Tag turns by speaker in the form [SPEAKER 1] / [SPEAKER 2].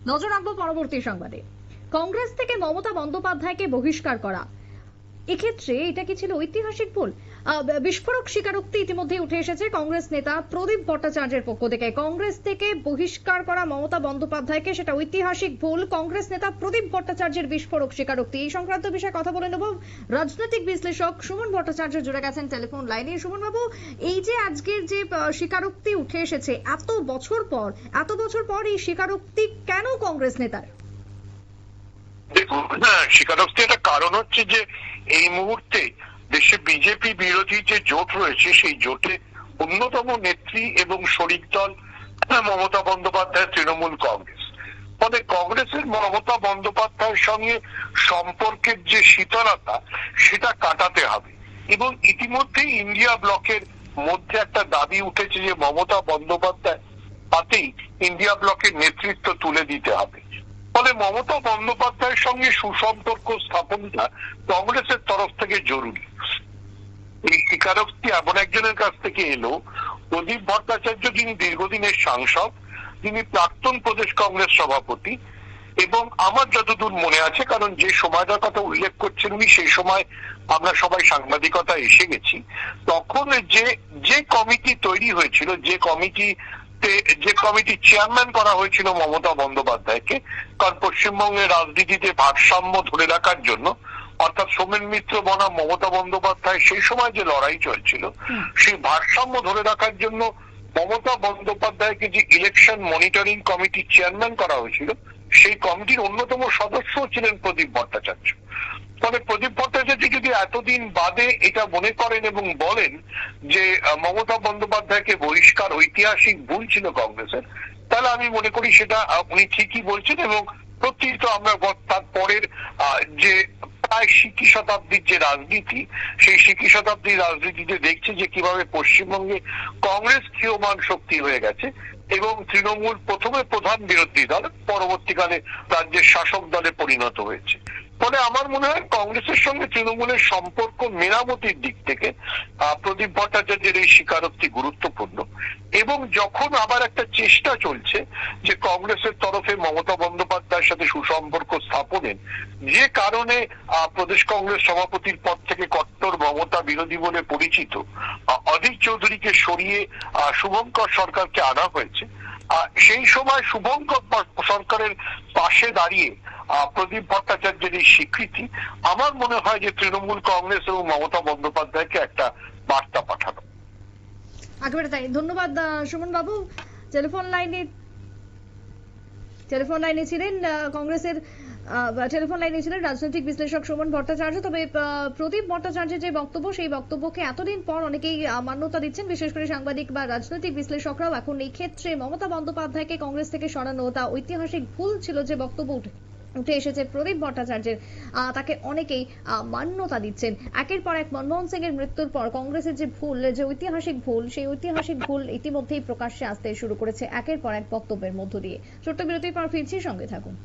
[SPEAKER 1] নজর রাখবো পরবর্তী সংবাদে। কংগ্রেস থেকে মমতা বন্দ্যোপাধ্যায়কে বহিষ্কার করা, এক্ষেত্রে এটা কি ছিল ঐতিহাসিক ভুল? বিস্ফোরক স্বীকারোক্তি ইতিমধ্যে উঠে এসেছে কংগ্রেস নেতা প্রদীপ ভট্টাচার্যের পক্ষ থেকে। কংগ্রেস থেকে বহিষ্কার করা মমতা বন্দ্যোপাধ্যায়কে সেটা ঐতিহাসিক ভুল, কংগ্রেস নেতা প্রদীপ ভট্টাচার্যের বিস্ফোরক স্বীকারোক্তি। এই সংক্রান্ত বিষয়ে কথা বলে নেব রাজনৈতিক বিশ্লেষক সুমন ভট্টাচার্য জুড়ে গেছেন টেলিফোন লাইনে। সুমন বাবু, এই যে আজকের যে স্বীকারোক্তি উঠে এসেছে এত বছর পর এই স্বীকারোক্তি কেন কংগ্রেস নেতার?
[SPEAKER 2] দেখুন, স্বীকারোক্তি একটা কারণ হচ্ছে যে এই মুহূর্তে দেশে বিজেপি বিরোধী যে জোট রয়েছে সেই জোটে অন্যতম নেত্রী এবং শরিক দল মমতা বন্দ্যোপাধ্যায় তৃণমূল কংগ্রেস। ফলে কংগ্রেসের মমতা বন্দ্যোপাধ্যায়ের সঙ্গে সম্পর্কের যে শীতলতা সেটা কাটাতে হবে এবং ইতিমধ্যেই ইন্ডিয়া ব্লকের মধ্যে একটা দাবি উঠেছে যে মমতা বন্দ্যোপাধ্যায় তাতেই ইন্ডিয়া ব্লকের নেতৃত্ব তুলে দিতে হবে। ফলে মমতা বন্দ্যোপাধ্যায়ের সঙ্গে সুসম্পর্ক স্থাপনটা কংগ্রেসের তরফ থেকে জরুরি। এই স্বীকারোক্তি এমন একজনের কাছ থেকে এলো, প্রদীপ ভট্টাচার্য, যিনি দীর্ঘদিনের সাংসদ, যিনি প্রাক্তন প্রদেশ কংগ্রেস সভাপতি, এবং আমার যতদূর মনে আছে, কারণ যে সময়টার কথা উল্লেখ করছেন উনি, সেই সময় আমরা সবাই সাংবাদিকতা এসে গেছি, তখন যে কমিটি তৈরি হয়েছিল, যে কমিটি চেয়ারম্যান করা হয়েছিল মমতা বন্দ্যোপাধ্যায়কে, কারণ পশ্চিমবঙ্গের রাজনীতিতে ভারসাম্য ধরে রাখার জন্য, অর্থাৎ সোমেন মিত্র বনাম মমতা বন্দ্যোপাধ্যায় সেই সময় যে লড়াই চলছিল, সেই ভারসাম্য ধরে রাখার জন্য মমতা বন্দ্যোপাধ্যায়কে যে ইলেকশন মনিটরিং কমিটির চেয়ারম্যান করা হয়েছিল, সেই কমিটির অন্যতম সদস্য ছিলেন প্রদীপ ভট্টাচার্য। ফলে প্রদীপ ভট্টাচার্য যদি এতদিন বাদে এটা মনে করেন এবং বলেন যে মমতা বন্দ্যোপাধ্যায়কে বহিষ্কার ঐতিহাসিক ভুল ছিল কংগ্রেসের, তাহলে আমি মনে করি সেটা উনি ঠিকই বলছেন। এবং প্রত্যেক আমরা তার পরের যে প্রায় সিকি শতাব্দীর যে রাজনীতি, সেই সিকি শতাব্দীর রাজনীতিতে দেখছি যে কিভাবে পশ্চিমবঙ্গে কংগ্রেস ক্ষীয়মান শক্তি হয়ে গেছে এবং তৃণমূল প্রথমে প্রধান বিরোধী দল, পরবর্তীকালে রাজ্যের শাসক দলে পরিণত হয়েছে। ফলে আমার মনে হয় কংগ্রেসের সঙ্গে তৃণমূলের সম্পর্ক মেরামতির দিক থেকে প্রদীপ ভট্টাচার্যের এই স্বীকারোক্তি গুরুত্বপূর্ণ। এবং যখন আবার একটা চেষ্টা চলছে যে কংগ্রেসের তরফে মমতা বন্দ্যোপাধ্যায়ের সাথে সুসম্পর্ক স্থাপনের, যে কারণে প্রদেশ কংগ্রেস সভাপতির পদ থেকে কট্টর মমতা বিরোধী বলে পরিচিত অধীর চৌধুরীকে সরিয়ে শুভঙ্কর সরকারকে আনা হয়েছে, সেই সময় শুভঙ্কর সরকারের পাশে দাঁড়িয়ে প্রদীপ ভট্টাচার্যের এই স্বীকৃতি আমার মনে হয় যে তৃণমূল কংগ্রেস এবং মমতা বন্দ্যোপাধ্যায়কে একটা বার্তা পাঠানো।
[SPEAKER 1] একেবারে তাই। ধন্যবাদ সুমন বাবু। টেলিফোন লাইনে ছিলেন কংগ্রেসের টেলিফোন লাইনে ছিলেন রাজনৈতিক বিশ্লেষক সুমন ভট্টাচার্য। তবে প্রদীপ ভট্টাচার্যের যে বক্তব্য, সেই বক্তব্যকে এতদিন পর অনেকেই মান্যতা দিচ্ছেন, বিশেষ করে সাংবাদিক বা রাজনৈতিক বিশ্লেষকরাও। এখন এই ক্ষেত্রে মমতা বন্দ্যোপাধ্যায়কে কংগ্রেস থেকে সরানো তা ঐতিহাসিক ভুল ছিল যে বক্তব্য উঠে এসেছে প্রদীপ ভট্টাচার্যের, তাকে অনেকেই মান্যতা দিচ্ছেন। একের পর এক মনমোহন সিং এর মৃত্যুর পর কংগ্রেসের যে ভুল, যে ঐতিহাসিক ভুল, সেই ঐতিহাসিক ভুল ইতিমধ্যেই প্রকাশ্যে আসতে শুরু করেছে একের পর এক বক্তব্যের মধ্য দিয়ে। ছোট্ট বিরতির পর ফিরছি, সঙ্গে থাকুন।